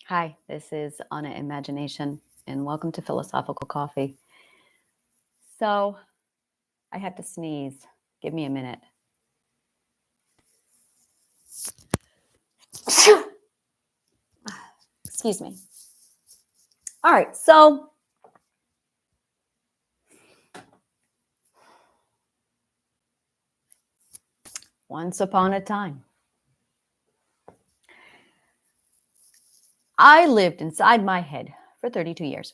Hi, this is Anna Imagination, and welcome to Philosophical Coffee. So, I had to sneeze. Give me a minute. Excuse me. All right, so once upon a time, I lived inside my head for 32 years.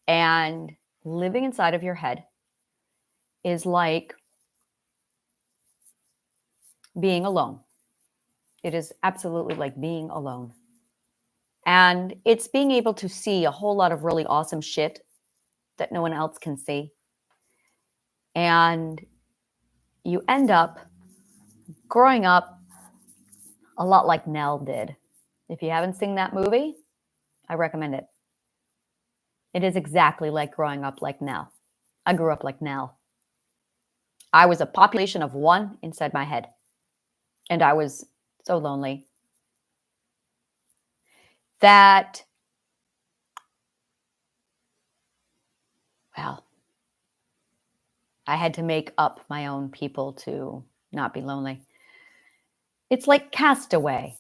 And living inside of your head is like being alone. It is absolutely like being alone. And it's being able to see a whole lot of really awesome shit that no one else can see. And you end up growing up a lot like Nell did. If you haven't seen that movie, I recommend it. It is exactly like growing up like Nell. I grew up like Nell. I was a population of one inside my head. And I was so lonely that, well, I had to make up my own people to not be lonely. It's like Castaway.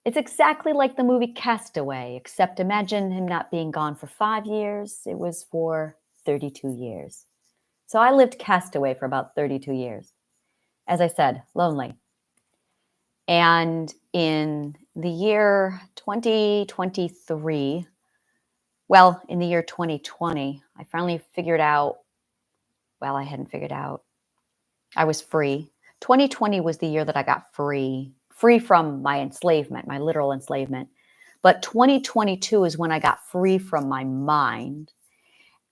It's exactly like the movie Castaway, except imagine him not being gone for 5 years. It was for 32 years. So I lived Castaway for about 32 years. As I said, lonely. And in the year 2023, well, in the year 2020, I finally figured out, well, I hadn't figured out, I was free. 2020 was the year that I got free from my enslavement, my literal enslavement. But 2022 is when I got free from my mind.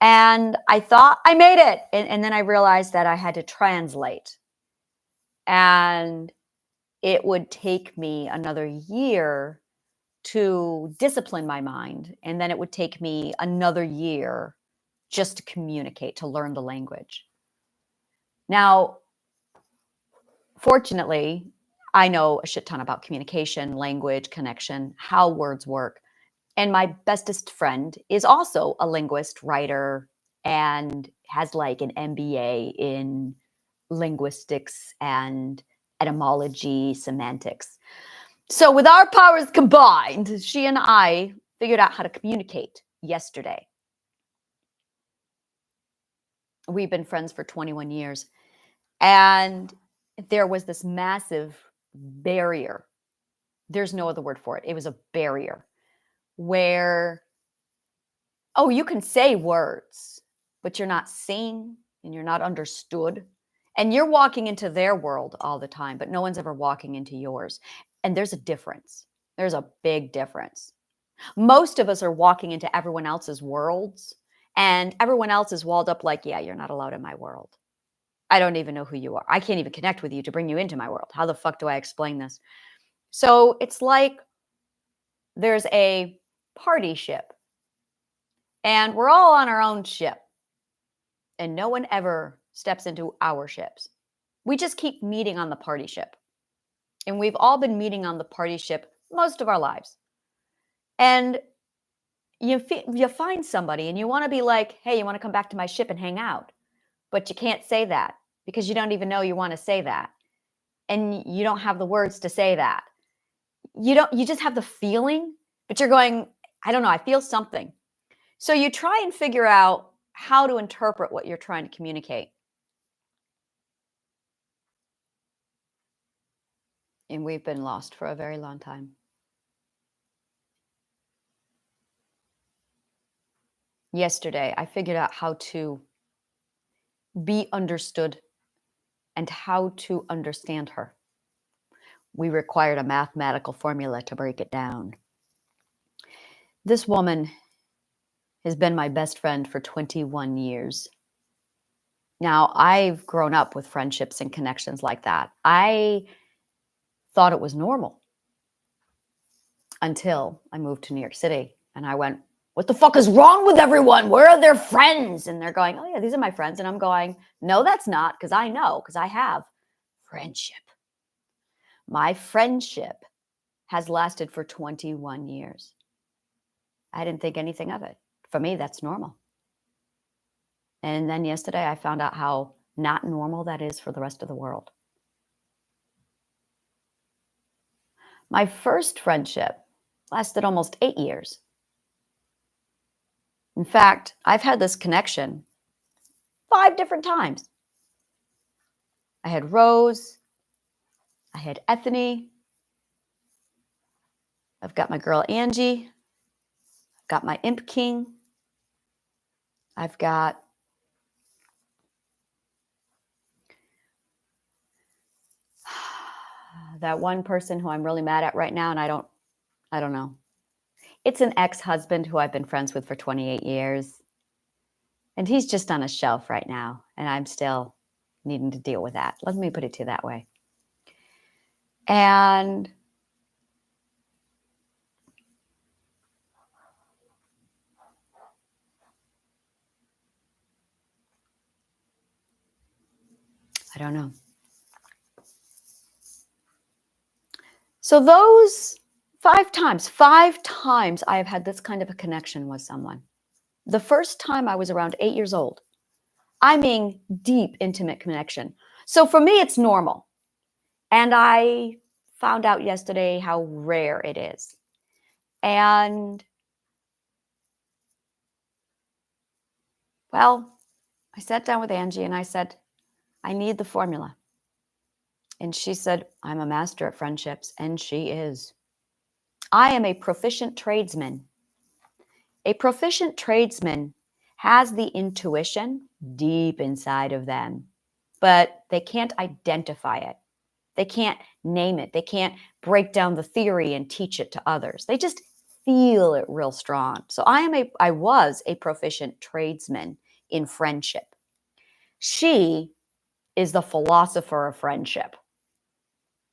And I thought I made it. And then I realized that I had to translate. And it would take me another year to discipline my mind. And then it would take me another year just to communicate, to learn the language. Now, fortunately, I know a shit ton about communication, language, connection, how words work. And my bestest friend is also a linguist, writer, and has like an MBA in linguistics and etymology, semantics. So with our powers combined, she and I figured out how to communicate yesterday. We've been friends for 21 years. And there was this massive barrier. There's no other word for it. It was a barrier where, oh, you can say words, but you're not seen and you're not understood. And you're walking into their world all the time, but no one's ever walking into yours. And there's a difference. There's a big difference. Most of us are walking into everyone else's worlds, and everyone else is walled up like, yeah, you're not allowed in my world. I don't even know who you are. I can't even connect with you to bring you into my world. How the fuck do I explain this? So it's like there's a party ship, and we're all on our own ship, and no one ever steps into our ships. We just keep meeting on the party ship. And we've all been meeting on the party ship most of our lives. And you find somebody and you want to be like, hey, you want to come back to my ship and hang out? But you can't say that because you don't even know you want to say that. And you don't have the words to say that. You just have the feeling, but you're going, I don't know, I feel something. So you try and figure out how to interpret what you're trying to communicate. And we've been lost for a very long time. Yesterday, I figured out how to be understood and how to understand her. We required a mathematical formula to break it down. This woman has been my best friend for 21 years. Now, I've grown up with friendships and connections like that. I thought it was normal until I moved to New York City and I went, what the fuck is wrong with everyone? Where are their friends? And they're going, oh yeah, these are my friends. And I'm going, no, that's not, because I know, because I have friendship. My friendship has lasted for 21 years. I didn't think anything of it. For me, that's normal. And then yesterday, I found out how not normal that is for the rest of the world. My first friendship lasted almost 8 years. In fact, I've had this connection 5 different times. I had Rose. I had Ethany. I've got my girl Angie. I've got my Imp King. I've got that one person who I'm really mad at right now, and I don't know. It's an ex-husband who I've been friends with for 28 years. And he's just on a shelf right now, and I'm still needing to deal with that. Let me put it to you that way. And I don't know. So those 5 times I have had this kind of a connection with someone. The first time I was around 8 years old. I mean, deep, intimate connection. So for me, it's normal. And I found out yesterday how rare it is. And, well, I sat down with Angie and I said, I need the formula. And she said, I'm a master at friendships. And she is. I am a proficient tradesman. A proficient tradesman has the intuition deep inside of them, but they can't identify it. They can't name it. They can't break down the theory and teach it to others. They just feel it real strong. So I was a proficient tradesman in friendship. She is the philosopher of friendship.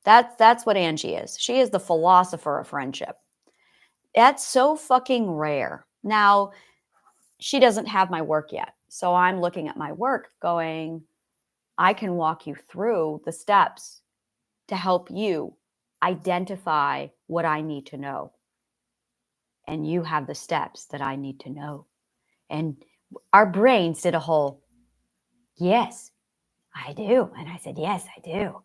That's what Angie is. She is the philosopher of friendship. That's so fucking rare. Now, she doesn't have my work yet. So I'm looking at my work going, I can walk you through the steps to help you identify what I need to know. And you have the steps that I need to know. And our brains did a whole, yes, I do. And I said, yes, I do.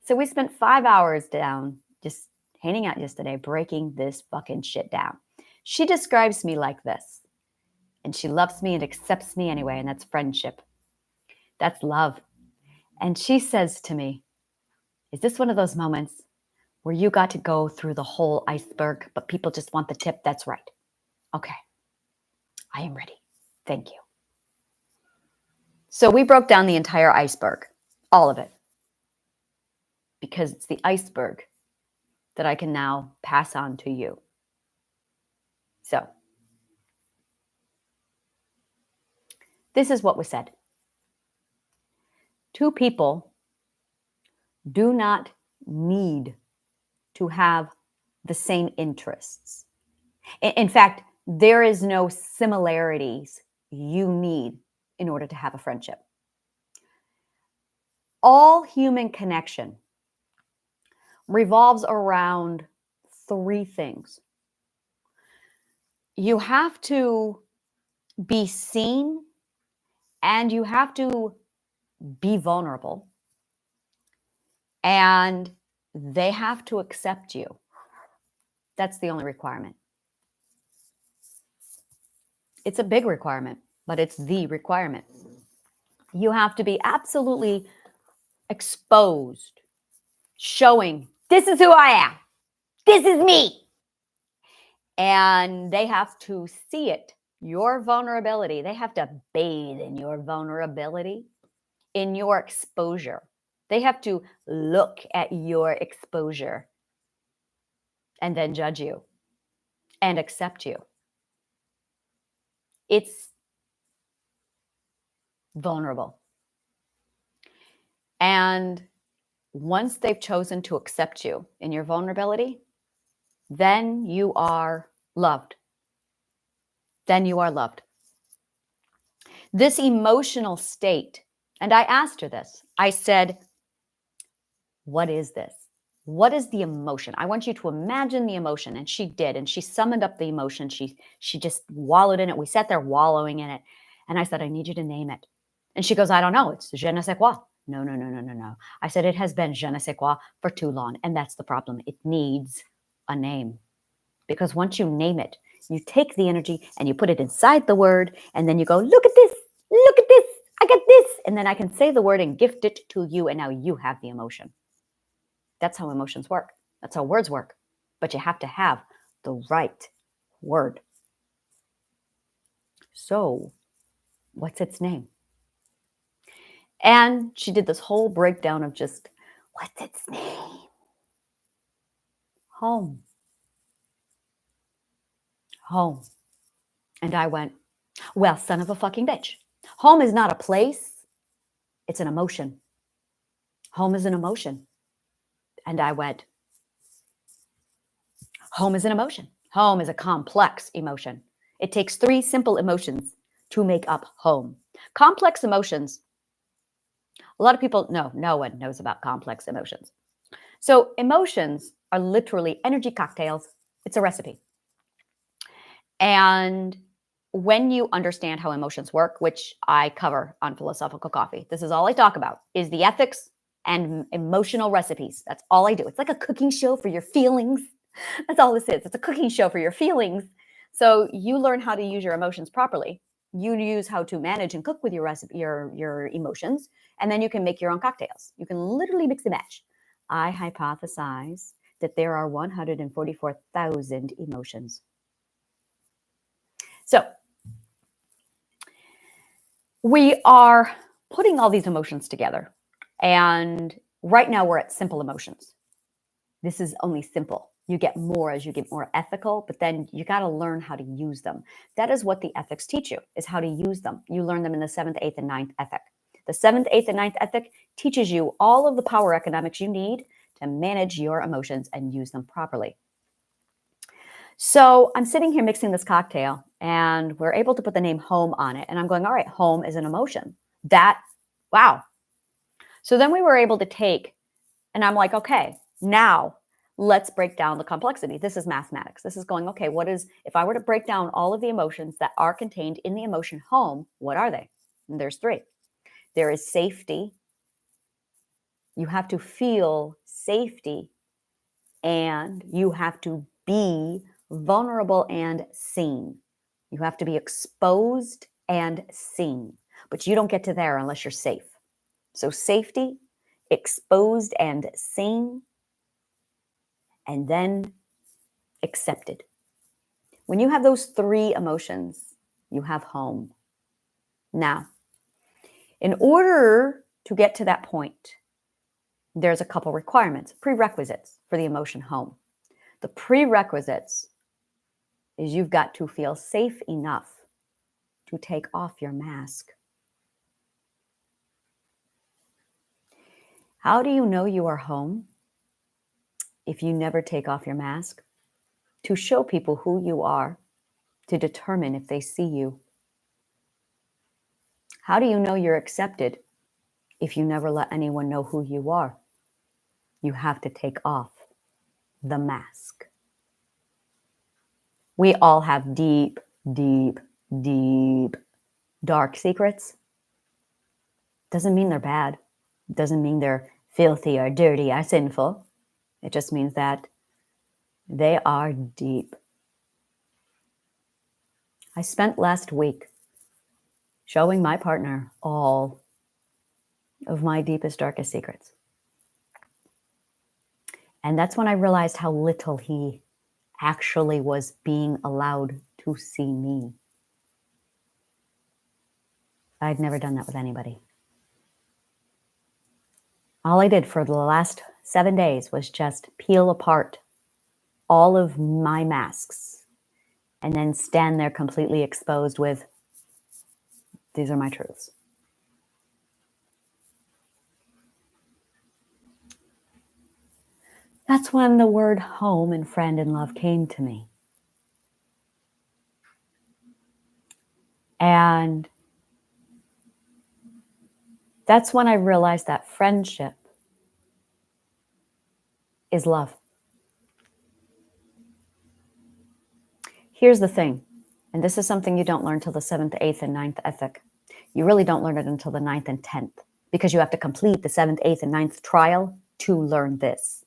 So we spent 5 hours down just hanging out yesterday, breaking this fucking shit down. She describes me like this. And she loves me and accepts me anyway. And that's friendship. That's love. And she says to me, is this one of those moments where you got to go through the whole iceberg, but people just want the tip? That's right. Okay. I am ready. Thank you. So we broke down the entire iceberg, all of it, because it's the iceberg that I can now pass on to you. So this is what was said. 2 people do not need to have the same interests. In fact, there is no similarities you need in order to have a friendship. All human connection revolves around 3 things. You have to be seen, and you have to be vulnerable, and they have to accept you. That's the only requirement. It's a big requirement, but it's the requirement. You have to be absolutely exposed, showing, this is who I am. This is me. And they have to see it, your vulnerability. They have to bathe in your vulnerability, in your exposure. They have to look at your exposure and then judge you and accept you. It's vulnerable. And once they've chosen to accept you in your vulnerability, then you are loved. Then you are loved. This emotional state, and I asked her this. I said, what is this? What is the emotion? I want you to imagine the emotion. And she did. And she summoned up the emotion. She just wallowed in it. We sat there wallowing in it. And I said, I need you to name it. And she goes, I don't know. It's je ne sais quoi. No, no, no, no, no, no. I said, it has been je ne sais quoi for too long. And that's the problem. It needs a name. Because once you name it, you take the energy and you put it inside the word. And then you go, look at this. Look at this. I got this. And then I can say the word and gift it to you. And now you have the emotion. That's how emotions work. That's how words work. But you have to have the right word. So, what's its name? And she did this whole breakdown of just, what's its name? Home. Home. And I went, well, son of a fucking bitch. Home is not a place. It's an emotion. Home is an emotion. And I went, home is an emotion. Home is a complex emotion. It takes 3 simple emotions to make up home. Complex emotions. A lot of people, no one knows about complex emotions. So emotions are literally energy cocktails. It's a recipe. And when you understand how emotions work, which I cover on Philosophical Coffee, this is all I talk about, is the ethics and emotional recipes. That's all I do. It's like a cooking show for your feelings. That's all this is. It's a cooking show for your feelings. So you learn how to use your emotions properly. You use how to manage and cook with your recipe, your emotions, and then you can make your own cocktails. You can literally mix and match. I hypothesize that there are 144,000 emotions. So we are putting all these emotions together. And right now we're at simple emotions. This is only simple. You get more as you get more ethical, but then you got to learn how to use them. That is what the ethics teach you, is how to use them. You learn them in the 7th, 8th, and 9th ethic. The 7th, 8th, and 9th ethic teaches you all of the power economics you need to manage your emotions and use them properly. So I'm sitting here mixing this cocktail, and we're able to put the name home on it. And I'm going, all right, home is an emotion. Wow. So then we were able to take, and I'm like, okay, now let's break down the complexity. This is mathematics. This is going, okay, if I were to break down all of the emotions that are contained in the emotion home, what are they? And there's 3. There is safety. You have to feel safety, and you have to be vulnerable and seen. You have to be exposed and seen, but you don't get to there unless you're safe. So safety, exposed and seen, and then accepted. When you have those 3 emotions, you have home. Now, in order to get to that point, there's a couple requirements, prerequisites for the emotion home. The prerequisites is you've got to feel safe enough to take off your mask. How do you know you are home if you never take off your mask? To show people who you are, to determine if they see you. How do you know you're accepted if you never let anyone know who you are? You have to take off the mask. We all have deep, deep, deep, dark secrets. Doesn't mean they're bad. Doesn't mean they're filthy or dirty or sinful. It just means that they are deep. I spent last week showing my partner all of my deepest, darkest secrets. And that's when I realized how little he actually was being allowed to see me. I'd never done that with anybody. All I did for the last 7 days was just peel apart all of my masks and then stand there completely exposed with, these are my truths. That's when the word home and friend and love came to me. And that's when I realized that friendship is love. Here's the thing, and this is something you don't learn till the 7th, 8th, and 9th ethic. You really don't learn it until the 9th and 10th, because you have to complete the 7th, 8th, and 9th trial to learn this.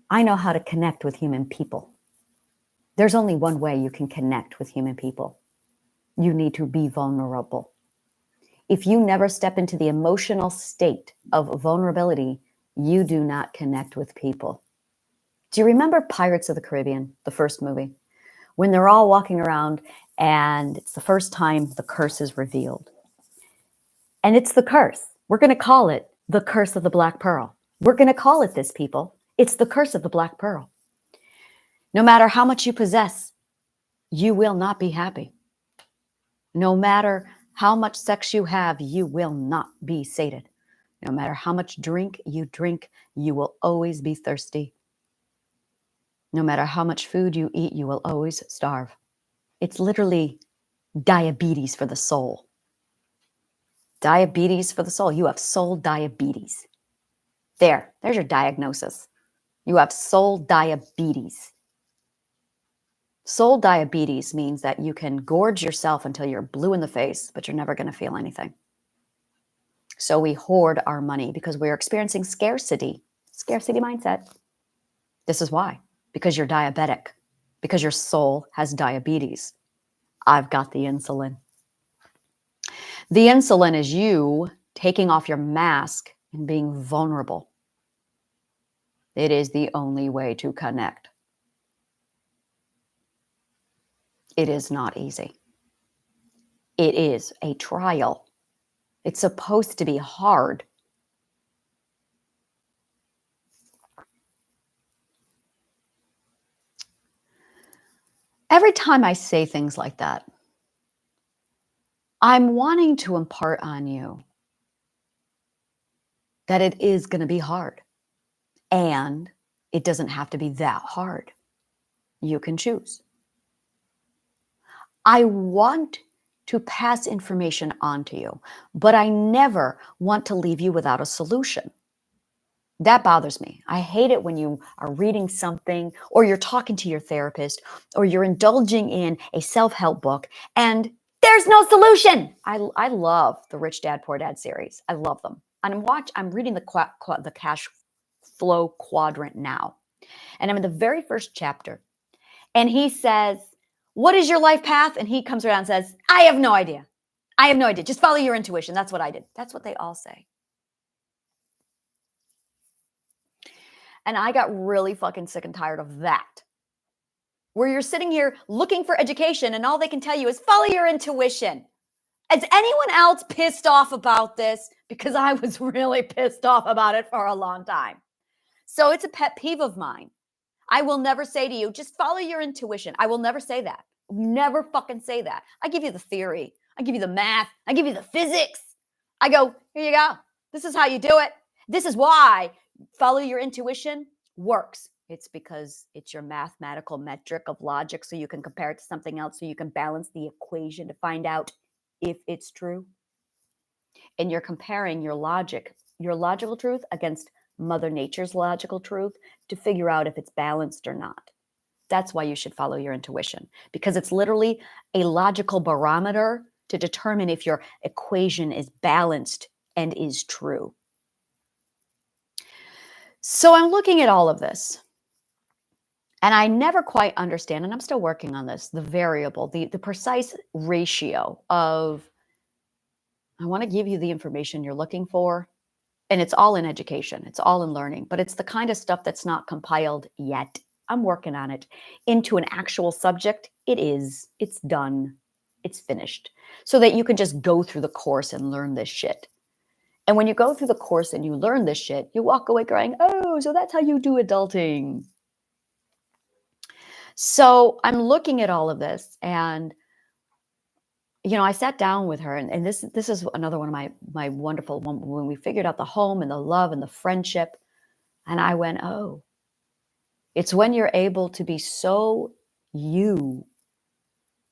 I know how to connect with human people. There's only one way you can connect with human people. You need to be vulnerable. If you never step into the emotional state of vulnerability, you do not connect with people. Do you remember Pirates of the Caribbean, the first movie? When they're all walking around and it's the first time the curse is revealed. And it's the curse. We're going to call it the curse of the Black Pearl. We're going to call it this, people. It's the curse of the Black Pearl. No matter how much you possess, you will not be happy. No matter how much sex you have, you will not be sated. No matter how much drink, you will always be thirsty. No matter how much food you eat, you will always starve. It's literally diabetes for the soul. Diabetes for the soul. You have soul diabetes. There's your diagnosis. You have soul diabetes. Soul diabetes means that you can gorge yourself until you're blue in the face, but you're never going to feel anything. So we hoard our money because we're experiencing scarcity mindset. This is why, because you're diabetic, because your soul has diabetes. I've got the insulin. The insulin is you taking off your mask and being vulnerable. It is the only way to connect. It is not easy. It is a trial. It's supposed to be hard. Every time I say things like that, I'm wanting to impart on you that it is going to be hard. And it doesn't have to be that hard. You can choose. I want to pass information on to you, but I never want to leave you without a solution. That bothers me. I hate it when you are reading something or you're talking to your therapist or you're indulging in a self-help book and there's no solution. I love the Rich Dad, Poor Dad series. I love them. And I'm reading the cash flow quadrant now. And I'm in the very first chapter. And he says, what is your life path? And he comes around and says, I have no idea. I have no idea. Just follow your intuition. That's what I did. That's what they all say. And I got really fucking sick and tired of that. Where you're sitting here looking for education and all they can tell you is follow your intuition. Is anyone else pissed off about this? Because I was really pissed off about it for a long time. So it's a pet peeve of mine. I will never say to you, just follow your intuition. I will never say that. Never fucking say that. I give you the theory. I give you the math. I give you the physics. I go, here you go. This is how you do it. This is why follow your intuition works. It's because it's your mathematical metric of logic so you can compare it to something else so you can balance the equation to find out if it's true. And you're comparing your logical truth against Mother Nature's logical truth to figure out if it's balanced or not. That's why you should follow your intuition, because it's literally a logical barometer to determine if your equation is balanced and is true. So I'm looking at all of this, and I never quite understand, and I'm still working on this, the variable, the precise ratio of, I want to give you the information you're looking for, and it's all in education, it's all in learning, but it's the kind of stuff that's not compiled yet. I'm working on it into an actual subject. It's done, it's finished, so that you can just go through the course and learn this shit. And when you go through the course and you learn this shit, you walk away going, oh, so that's how you do adulting. So I'm looking at all of this, and I sat down with her, and this is another one of my wonderful one, when we figured out the home and the love and the friendship, and I went, oh, it's when you're able to be so you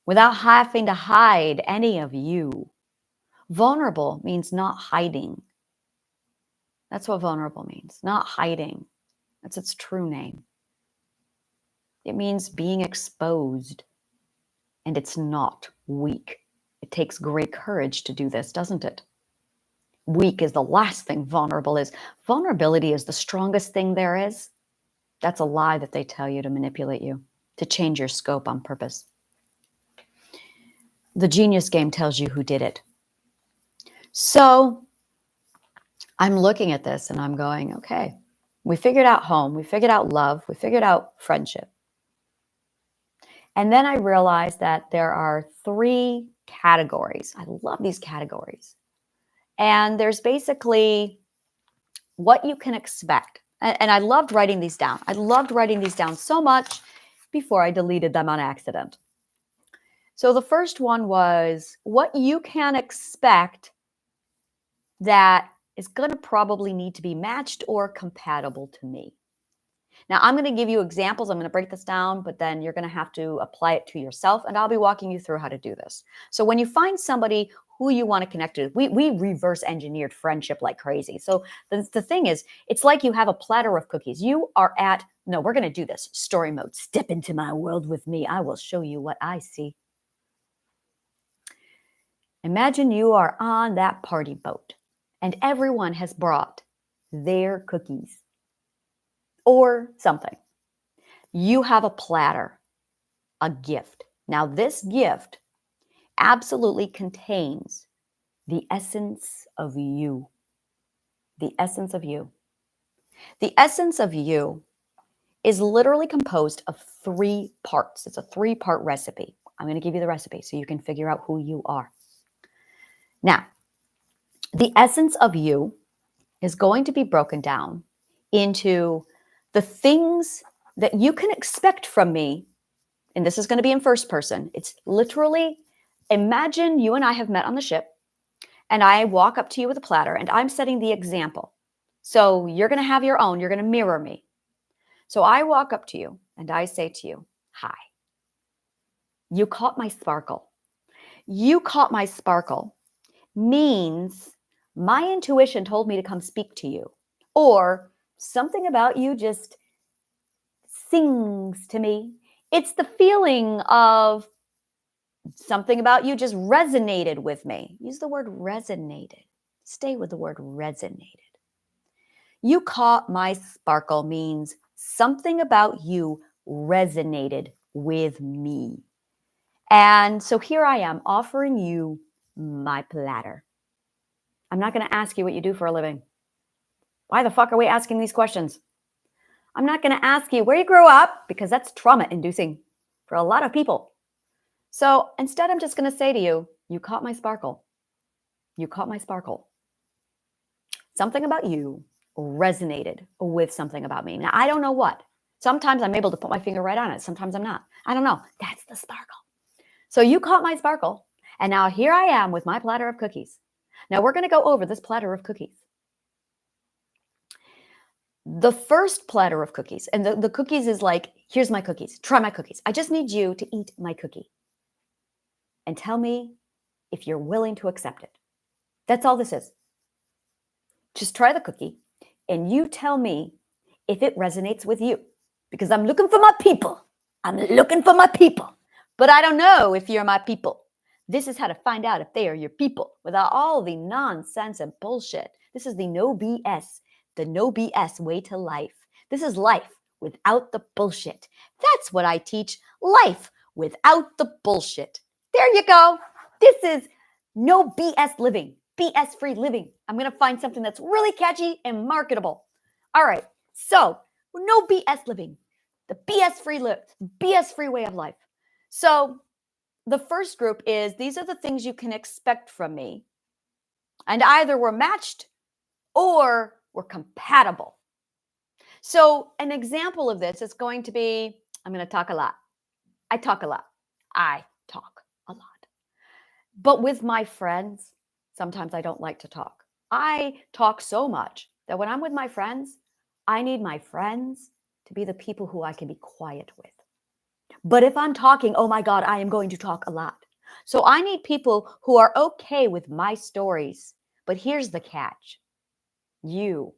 without having to hide any of you. Vulnerable means not hiding. That's what vulnerable means, not hiding. That's its true name. It means being exposed, and it's not weak. It takes great courage to do this, doesn't it? Weak is the last thing vulnerable is. Vulnerability is the strongest thing there is. That's a lie that they tell you to manipulate you, to change your scope on purpose. The Genius Game tells you who did it. So I'm looking at this and I'm going, okay, we figured out home, we figured out love, we figured out friendship. And then I realized that there are 3 categories. I love these categories. And there's basically what you can expect. And I loved writing these down. I loved writing these down so much before I deleted them on accident. So the first one was what you can expect that is going to probably need to be matched or compatible to me. Now, I'm going to give you examples. I'm going to break this down, but then you're going to have to apply it to yourself, and I'll be walking you through how to do this. So when you find somebody who you want to connect to, we reverse engineered friendship like crazy. So the thing is, it's like you have a platter of cookies. You are at, no, we're going to do this, story mode. Step into my world with me. I will show you what I see. Imagine you are on that party boat, and everyone has brought their cookies or something. You have a platter, a gift. Now, this gift absolutely contains the essence of you. The essence of you. The essence of you is literally composed of 3 parts. It's a 3-part recipe. I'm going to give you the recipe so you can figure out who you are. Now, the essence of you is going to be broken down into the things that you can expect from me, and this is going to be in first person. It's literally, imagine you and I have met on the ship, and I walk up to you with a platter, and I'm setting the example. So you're going to have your own. You're going to mirror me. So I walk up to you, and I say to you, hi. You caught my sparkle. You caught my sparkle means my intuition told me to come speak to you, or something about you just sings to me. It's the feeling of something about you just resonated with me. Use the word resonated. Stay with the word resonated. You caught my sparkle means something about you resonated with me. And so here I am offering you my platter. I'm not going to ask you what you do for a living. Why the fuck are we asking these questions? I'm not going to ask you where you grew up because that's trauma-inducing for a lot of people. So instead, I'm just going to say to you, you caught my sparkle. You caught my sparkle. Something about you resonated with something about me. Now, I don't know what. Sometimes I'm able to put my finger right on it. Sometimes I'm not. I don't know. That's the sparkle. So you caught my sparkle. And now here I am with my platter of cookies. Now we're going to go over this platter of cookies. The first platter of cookies, and the cookies is like, here's my cookies. Try my cookies. I just need you to eat my cookie and tell me if you're willing to accept it. That's all this is. Just try the cookie and you tell me if it resonates with you, because I'm looking for my people. I'm looking for my people, but I don't know if you're my people. This is how to find out if they are your people without all the nonsense and bullshit. This is the no BS way to life. This is life without the bullshit. That's what I teach. Life without the bullshit. There you go. This is no BS living, BS free living. I'm going to find something that's really catchy and marketable. All right. So no BS living, the BS free way of life. So the first group is, these are the things you can expect from me. And either we're matched or we're compatible. So an example of this is going to be, I'm going to talk a lot. I talk a lot. But with my friends, sometimes I don't like to talk. I talk so much that when I'm with my friends, I need my friends to be the people who I can be quiet with. But if I'm talking, oh my God, I am going to talk a lot. So I need people who are okay with my stories. But here's the catch. You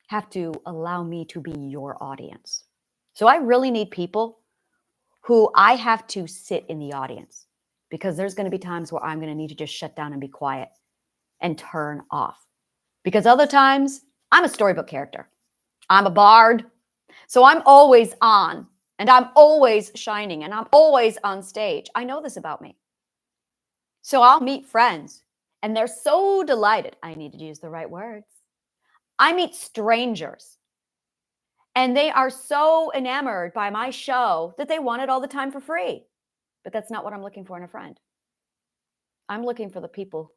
have to allow me to be your audience. So I really need people who I have to sit in the audience, because there's going to be times where I'm going to need to just shut down and be quiet and turn off. Because other times I'm a storybook character. I'm a bard. So I'm always on, and I'm always shining, and I'm always on stage. I know this about me. So I'll meet friends and they're so delighted. I need to use the right words. I meet strangers and they are so enamored by my show that they want it all the time for free. But that's not what I'm looking for in a friend. I'm looking for the people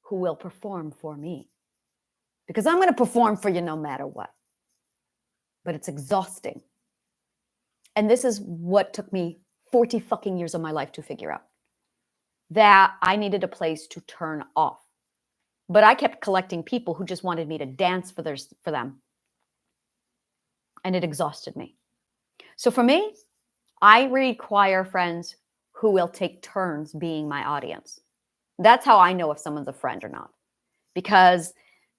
who will perform for me, because I'm going to perform for you no matter what. But it's exhausting. And this is what took me 40 fucking years of my life to figure out, that I needed a place to turn off. But I kept collecting people who just wanted me to dance for them. And it exhausted me. So for me, I require friends who will take turns being my audience. That's how I know if someone's a friend or not. Because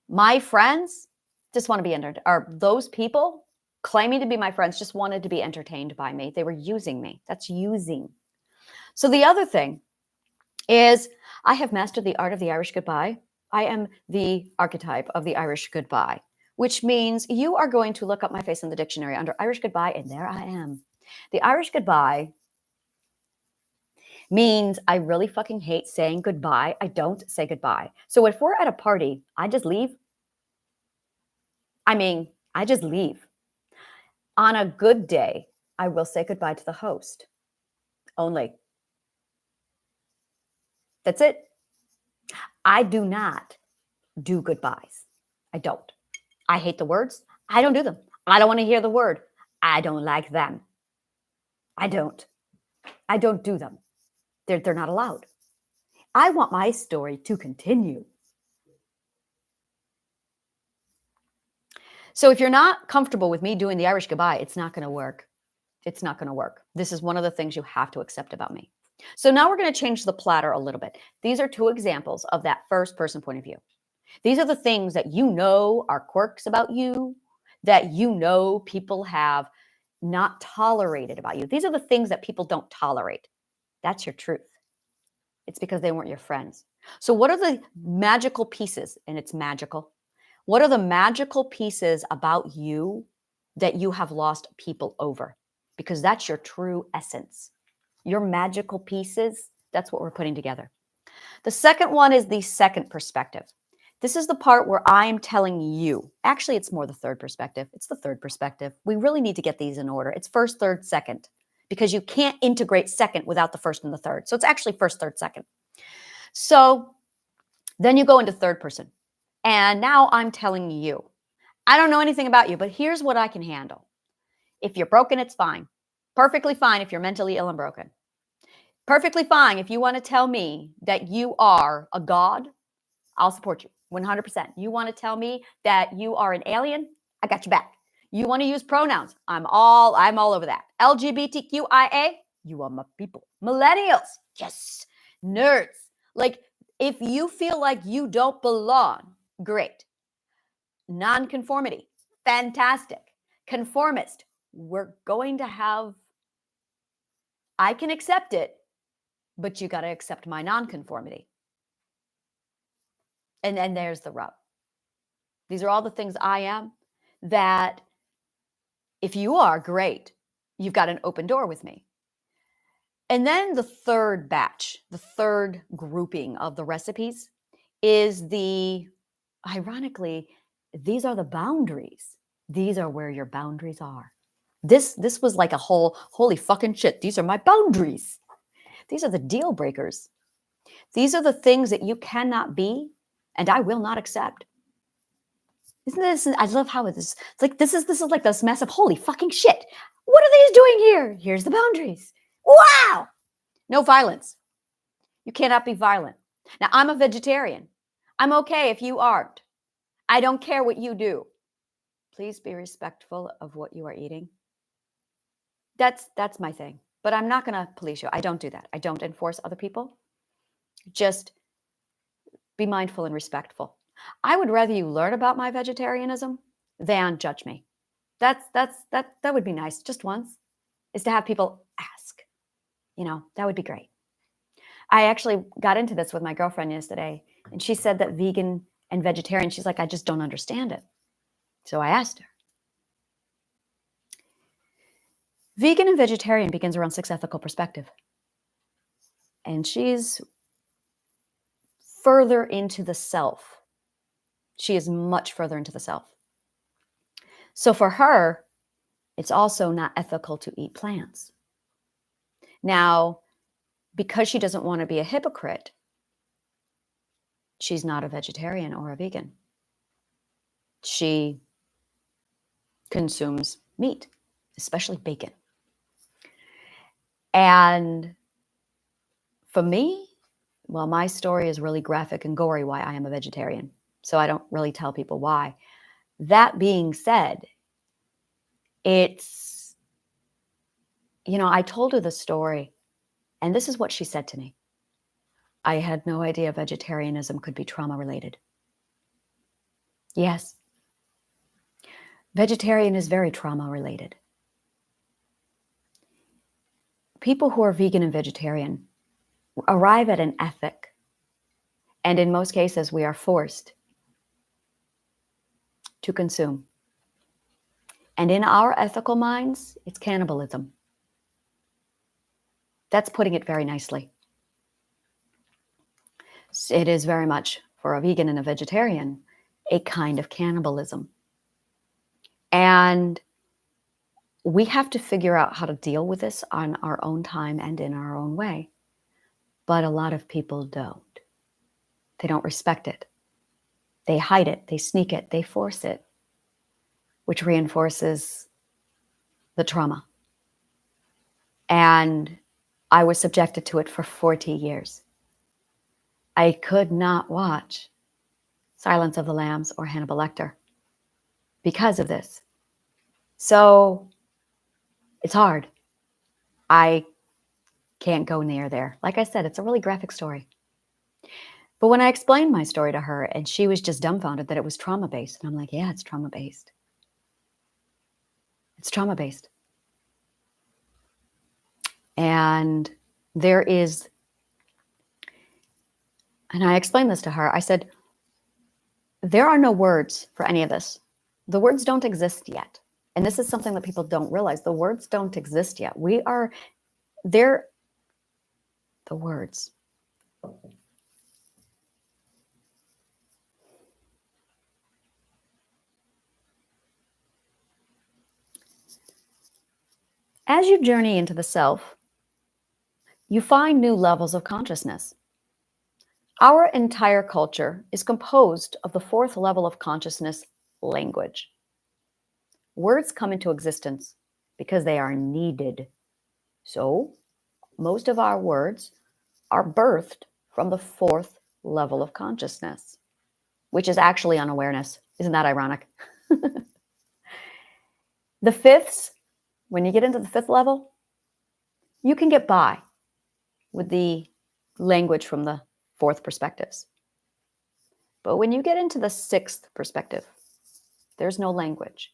my friends just want to be entertained, or those people claiming to be my friends just wanted to be entertained by me. They were using me. That's using. So the other thing is, I have mastered the art of the Irish goodbye. I am the archetype of the Irish goodbye, which means you are going to look up my face in the dictionary under Irish goodbye, and there I am. The Irish goodbye means I really fucking hate saying goodbye. I don't say goodbye. So if we're at a party, I just leave. I just leave. On a good day, I will say goodbye to the host only. That's it. I do not do goodbyes. I don't. I hate the words. I don't do them. I don't want to hear the word. I don't like them. I don't do them. They're not allowed. I want my story to continue. So if you're not comfortable with me doing the Irish goodbye, it's not going to work. It's not going to work. This is one of the things you have to accept about me. So now we're going to change the platter a little bit. These are two examples of that first person point of view. These are the things that you know are quirks about you, that you know people have not tolerated about you. These are the things that people don't tolerate. That's your truth. It's because they weren't your friends. So what are the magical pieces? And it's magical. What are the magical pieces about you that you have lost people over? Because that's your true essence. Your magical pieces, that's what we're putting together. The second one is the second perspective. This is the part where I'm telling you. Actually, it's more the third perspective. It's the third perspective. We really need to get these in order. It's first, third, second, because you can't integrate second without the first and the third. So it's actually first, third, second. So then you go into third person. And now I'm telling you. I don't know anything about you, but here's what I can handle. If you're broken, it's fine. Perfectly fine if you're mentally ill and broken. Perfectly fine if you want to tell me that you are a god, I'll support you 100%. You want to tell me that you are an alien? I got your back. You want to use pronouns? I'm all over that. LGBTQIA? You are my people. Millennials? Yes. Nerds? Like, if you feel like you don't belong, great. Nonconformity? Fantastic. Conformist? We're going to have, I can accept it, but you got to accept my nonconformity. And then there's the rub. These are all the things I am that if you are, great. You've got an open door with me. And then the third batch, the third grouping of the recipes is ironically, these are the boundaries. These are where your boundaries are. This was like a holy fucking shit. These are my boundaries. These are the deal breakers. These are the things that you cannot be and I will not accept. Isn't this? I love how it is. It's like this is like this massive holy fucking shit. What are these doing here? Here's the boundaries. Wow. No violence. You cannot be violent. Now, I'm a vegetarian. I'm okay if you aren't. I don't care what you do. Please be respectful of what you are eating. That's my thing. But I'm not going to police you. I don't do that. I don't enforce other people. Just be mindful and respectful. I would rather you learn about my vegetarianism than judge me. That would be nice just once, is to have people ask. That would be great. I actually got into this with my girlfriend yesterday, and she said that vegan and vegetarian, she's like, I just don't understand it. So I asked her. Vegan and vegetarian begins around 6 ethical perspective. And she's further into the self. She is much further into the self. So for her, it's also not ethical to eat plants. Now, because she doesn't want to be a hypocrite, she's not a vegetarian or a vegan. She consumes meat, especially bacon. And for me, well, my story is really graphic and gory why I am a vegetarian. So I don't really tell people why. That being said, it's, I told her the story, and this is what she said to me. I had no idea vegetarianism could be trauma related. Yes. Vegetarian is very trauma related. People who are vegan and vegetarian arrive at an ethic, and in most cases, we are forced to consume. And in our ethical minds, it's cannibalism. That's putting it very nicely. It is very much, for a vegan and a vegetarian, a kind of cannibalism. And we have to figure out how to deal with this on our own time and in our own way. But a lot of people don't. They don't respect it. They hide it, they sneak it, they force it, which reinforces the trauma. And I was subjected to it for 40 years. I could not watch Silence of the Lambs or Hannibal Lecter because of this. So it's hard. I can't go near there. Like I said, it's a really graphic story. But when I explained my story to her, and she was just dumbfounded that it was trauma-based. And I'm like, yeah, it's trauma-based. It's trauma-based. And there is, and I explained this to her. I said, there are no words for any of this. The words don't exist yet. And this is something that people don't realize. The words don't exist yet. They're the words. As you journey into the self, you find new levels of consciousness. Our entire culture is composed of the 4th level of consciousness, language. Words come into existence because they are needed. So, most of our words are birthed from the 4th level of consciousness, which is actually unawareness. Isn't that ironic? The 5ths, when you get into the 5th level, you can get by with the language from the 4th perspectives. But when you get into the 6th perspective, there's no language.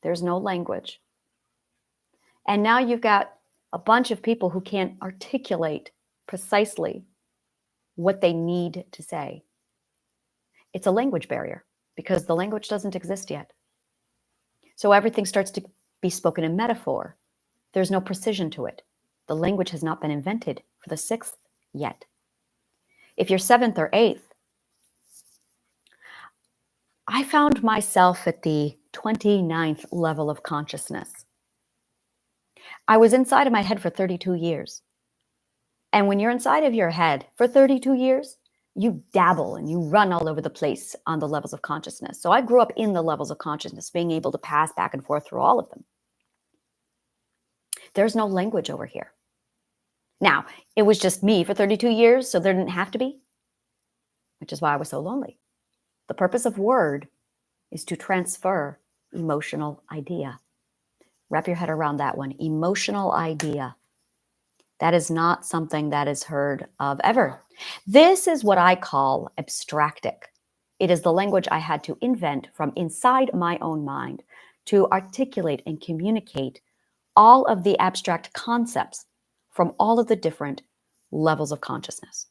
There's no language. And now you've got a bunch of people who can't articulate precisely what they need to say. It's a language barrier because the language doesn't exist yet. So everything starts to be spoken in metaphor. There's no precision to it. The language has not been invented for the 6th yet. If you're 7th or 8th, I found myself at the 29th level of consciousness. I was inside of my head for 32 years. And when you're inside of your head for 32 years, you dabble and you run all over the place on the levels of consciousness. So I grew up in the levels of consciousness, being able to pass back and forth through all of them. There's no language over here. Now, it was just me for 32 years, so there didn't have to be, which is why I was so lonely. The purpose of word is to transfer emotional idea. Wrap your head around that one. Emotional idea. That is not something that is heard of ever. This is what I call abstractic. It is the language I had to invent from inside my own mind to articulate and communicate all of the abstract concepts from all of the different levels of consciousness.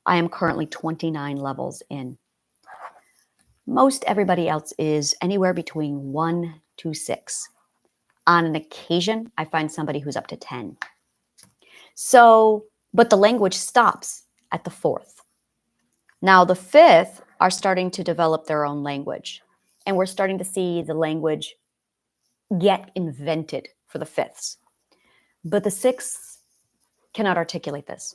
I am currently 29 levels in. Most everybody else is anywhere between 1 to 6. On an occasion, I find somebody who's up to 10. So, but the language stops at the 4th. Now, the 5th are starting to develop their own language, and we're starting to see the language get invented for the 5ths. But the 6ths cannot articulate this.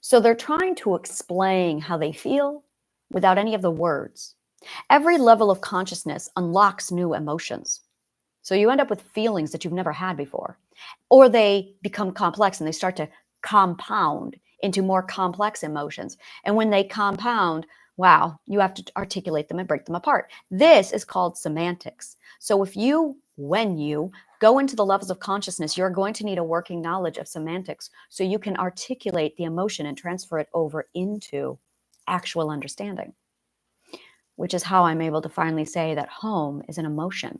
So they're trying to explain how they feel without any of the words. Every level of consciousness unlocks new emotions. So you end up with feelings that you've never had before, or they become complex and they start to compound into more complex emotions. And when they compound, wow, you have to articulate them and break them apart. This is called semantics. So when you go into the levels of consciousness, you're going to need a working knowledge of semantics so you can articulate the emotion and transfer it over into actual understanding, which is how I'm able to finally say that home is an emotion.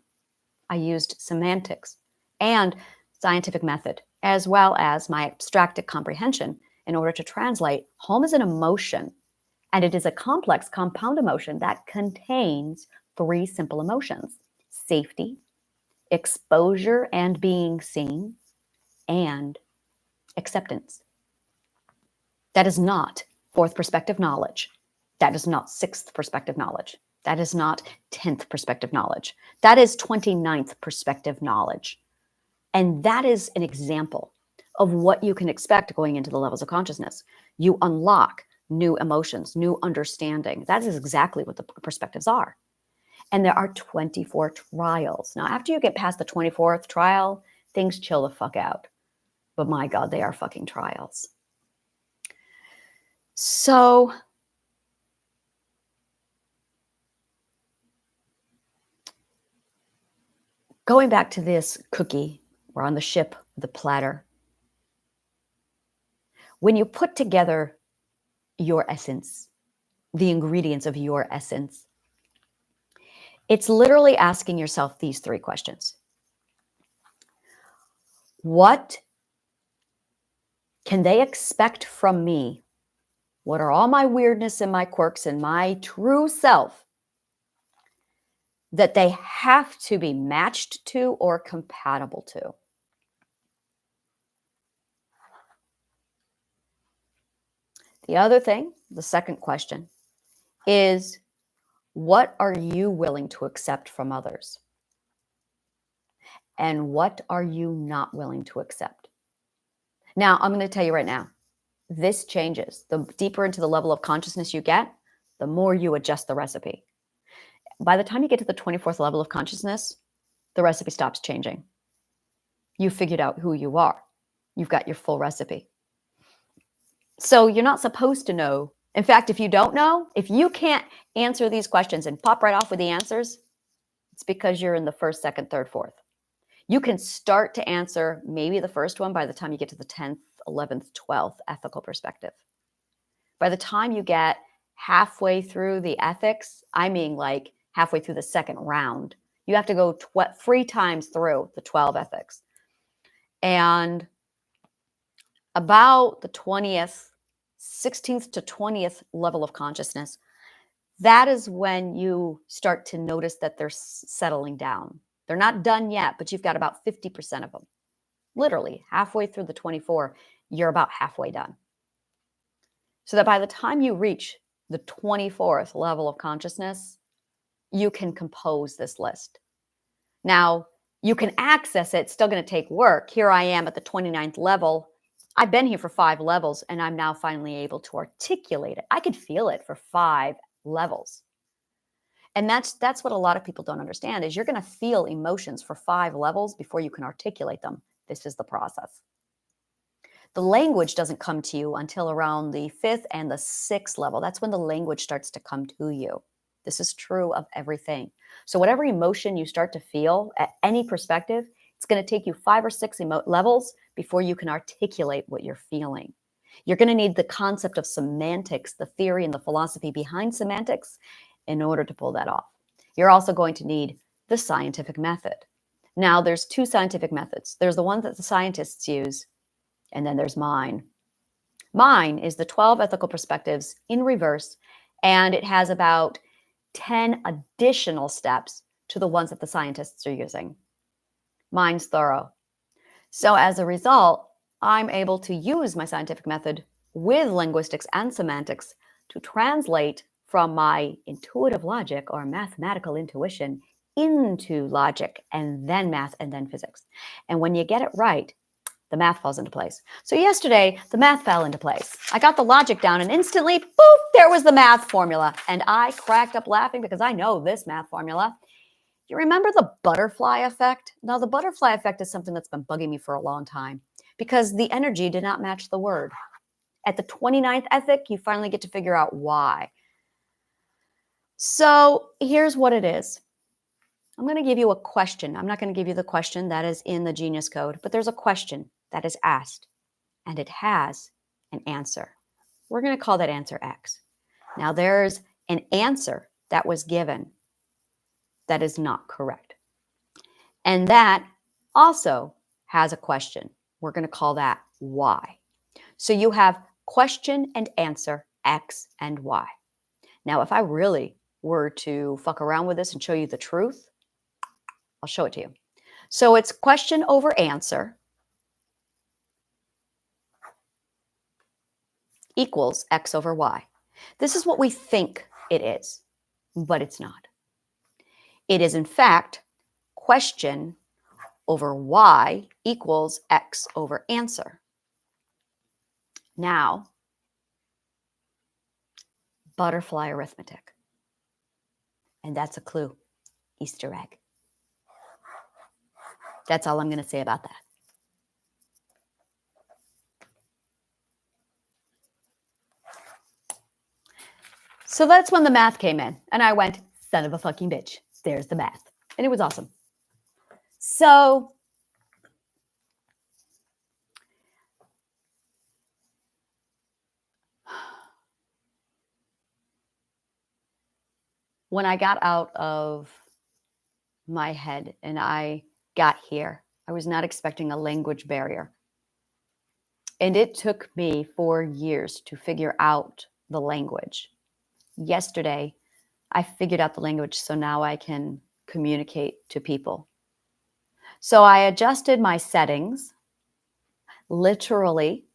I used semantics and scientific method, as well as my abstracted comprehension in order to translate home is an emotion. And it is a complex compound emotion that contains 3 simple emotions: safety, exposure and being seen, and acceptance. That is not 4th perspective knowledge. That is not 6th perspective knowledge. That is not 10th perspective knowledge. That is 29th perspective knowledge. And that is an example of what you can expect going into the levels of consciousness. You unlock new emotions, new understanding. That is exactly what the perspectives are. And there are 24 trials. Now, after you get past the 24th trial, things chill the fuck out. But my God, they are fucking trials. So going back to this cookie, we're on the ship, the platter. When you put together your essence, the ingredients of your essence, it's literally asking yourself these 3 questions. What can they expect from me? What are all my weirdness and my quirks and my true self that they have to be matched to or compatible to? The other thing, the second question, is what are you willing to accept from others? And what are you not willing to accept? Now, I'm going to tell you right now, this changes. The deeper into the level of consciousness you get, the more you adjust the recipe. By the time you get to the 24th level of consciousness, the recipe stops changing. You figured out who you are. You've got your full recipe. So you're not supposed to know. In fact, if you don't know, if you can't answer these questions and pop right off with the answers, it's because you're in the 1st, 2nd, 3rd, 4th. You can start to answer maybe the first one by the time you get to the 10th, 11th, 12th ethical perspective. By the time you get halfway through the ethics, I mean like halfway through the 2nd round, you have to go 3 times through the 12 ethics. And about the 16th to 20th level of consciousness, that is when you start to notice that they're settling down. They're not done yet, but you've got about 50% of them. Literally, halfway through the 24, you're about halfway done. So that by the time you reach the 24th level of consciousness, you can compose this list. Now, you can access it. It's still going to take work. Here I am at the 29th level. I've been here for 5 levels, and I'm now finally able to articulate it. I could feel it for 5 levels. And that's what a lot of people don't understand is you're going to feel emotions for 5 levels before you can articulate them. This is the process. The language doesn't come to you until around the 5th and the 6th level. That's when the language starts to come to you. This is true of everything. So whatever emotion you start to feel at any perspective, it's going to take you 5 or 6 levels before you can articulate what you're feeling. You're going to need the concept of semantics, the theory and the philosophy behind semantics, in order to pull that off. You're also going to need the scientific method. Now, there's two scientific methods. There's the one that the scientists use, and then there's mine. Mine is the 12 ethical perspectives in reverse, and it has about 10 additional steps to the ones that the scientists are using. Mine's thorough. So as a result, I'm able to use my scientific method with linguistics and semantics to translate from my intuitive logic or mathematical intuition into logic and then math and then physics. And when you get it right, the math falls into place. So yesterday, the math fell into place. I got the logic down and instantly, boop, there was the math formula. And I cracked up laughing because I know this math formula. You remember the butterfly effect? Now, the butterfly effect is something that's been bugging me for a long time because the energy did not match the word. At the 29th ethic, you finally get to figure out why. So here's what it is. I'm going to give you a question. I'm not going to give you the question that is in the Genius Code, but there's a question that is asked, and it has an answer. We're going to call that answer X. Now, there's an answer that was given that is not correct. And that also has a question. We're going to call that Y. So you have question and answer X and Y. Now, if I really were to fuck around with this and show you the truth, I'll show it to you. So it's question over answer equals X over Y. This is what we think it is, but it's not. It is, in fact, question over Y equals X over answer. Now, butterfly arithmetic. And that's a clue, Easter egg. That's all I'm going to say about that. So that's when the math came in. And I went, son of a fucking bitch. There's the math. And it was awesome. So when I got out of my head and I got here, I was not expecting a language barrier. And it took me 4 years to figure out the language. Yesterday, I figured out the language, so now I can communicate to people. So I adjusted my settings, literally,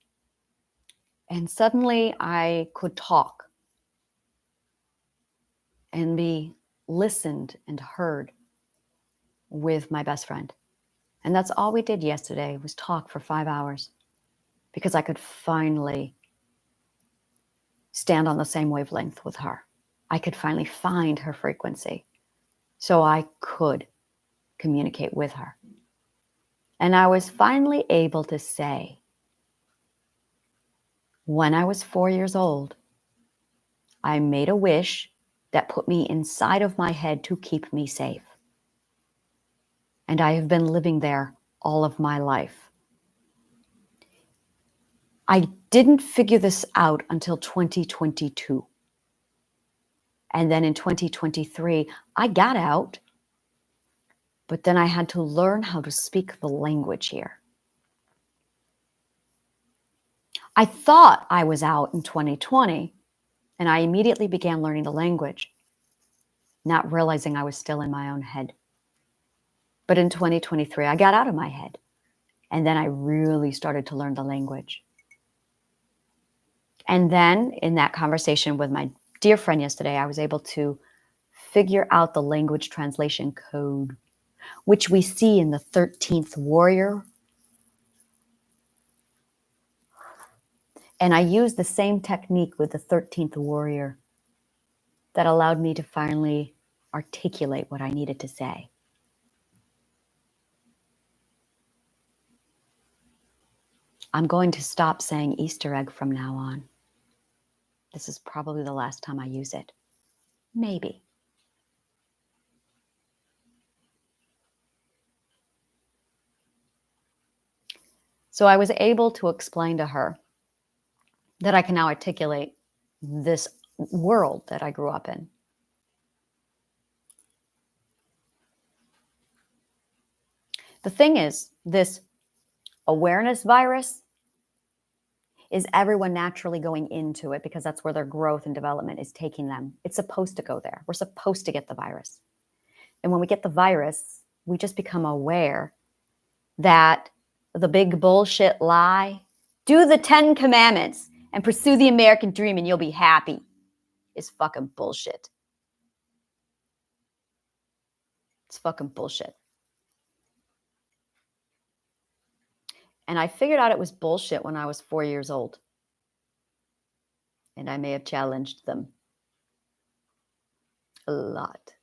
and suddenly I could talk and be listened and heard with my best friend. And that's all we did yesterday was talk for 5 hours because I could finally stand on the same wavelength with her. I could finally find her frequency so I could communicate with her. And I was finally able to say, when I was 4 years old, I made a wish that put me inside of my head to keep me safe. And I have been living there all of my life. I didn't figure this out until 2022. And then in 2023, I got out, but then I had to learn how to speak the language here. I thought I was out in 2020, and I immediately began learning the language, not realizing I was still in my own head. But in 2023, I got out of my head, and then I really started to learn the language. And then in that conversation with my dear friend yesterday, I was able to figure out the language translation code, which we see in the 13th warrior. And I used the same technique with the 13th warrior that allowed me to finally articulate what I needed to say. I'm going to stop saying Easter egg from now on. This is probably the last time I use it. Maybe. So I was able to explain to her that I can now articulate this world that I grew up in. The thing is, this awareness virus is everyone naturally going into it because that's where their growth and development is taking them. It's supposed to go there. We're supposed to get the virus. And when we get the virus, we just become aware that the big bullshit lie, do the 10 commandments and pursue the American dream and you'll be happy, is fucking bullshit. It's fucking bullshit. And I figured out it was bullshit when I was 4 years old. And I may have challenged them a lot.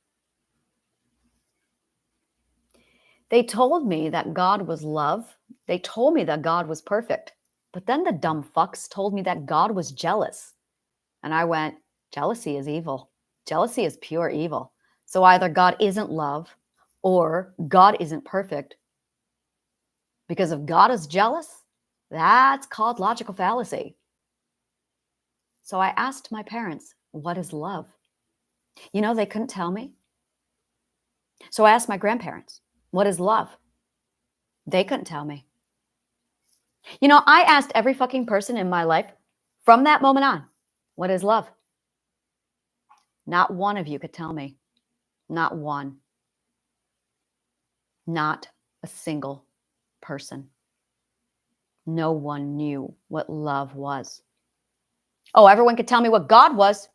They told me that God was love. They told me that God was perfect. But then the dumb fucks told me that God was jealous. And I went, jealousy is evil. Jealousy is pure evil. So either God isn't love or God isn't perfect. Because if God is jealous, that's called logical fallacy. So I asked my parents, what is love? You know, they couldn't tell me. So I asked my grandparents, what is love? They couldn't tell me. You know, I asked every fucking person in my life from that moment on, what is love? Not one of you could tell me. Not one. Not a single person. No one knew what love was. Oh, everyone could tell me what God was.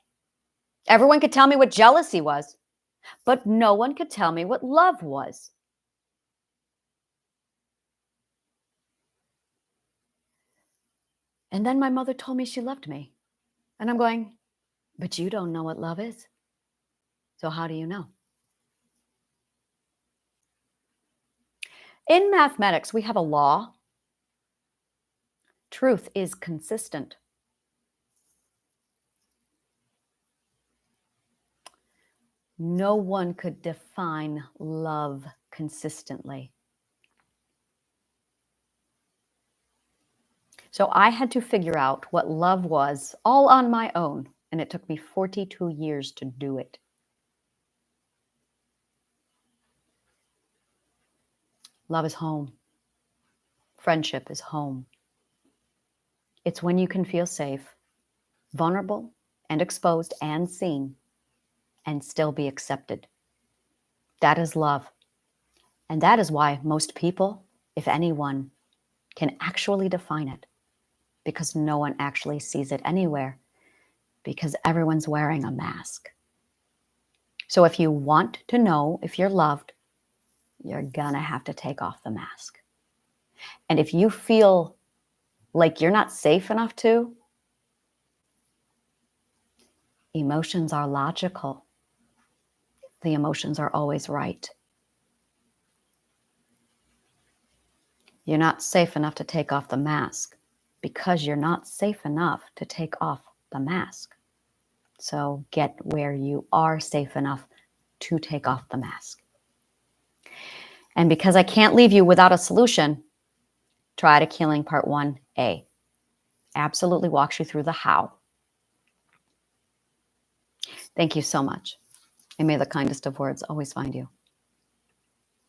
Everyone could tell me what jealousy was. But no one could tell me what love was. And then my mother told me she loved me. And I'm going, but you don't know what love is. So how do you know? In mathematics, we have a law. Truth is consistent. No one could define love consistently. So I had to figure out what love was all on my own, and it took me 42 years to do it. Love is home. Friendship is home. It's when you can feel safe, vulnerable, and exposed and seen, and still be accepted. That is love. And that is why most people, if anyone, can actually define it, because no one actually sees it anywhere, because everyone's wearing a mask. So if you want to know if you're loved, you're gonna have to take off the mask. And if you feel like you're not safe enough to, emotions are logical. The emotions are always right. You're not safe enough to take off the mask because you're not safe enough to take off the mask. So get where you are safe enough to take off the mask. And because I can't leave you without a solution, Try to Killing Part 1A. Absolutely walks you through the how. Thank you so much. And may the kindest of words always find you.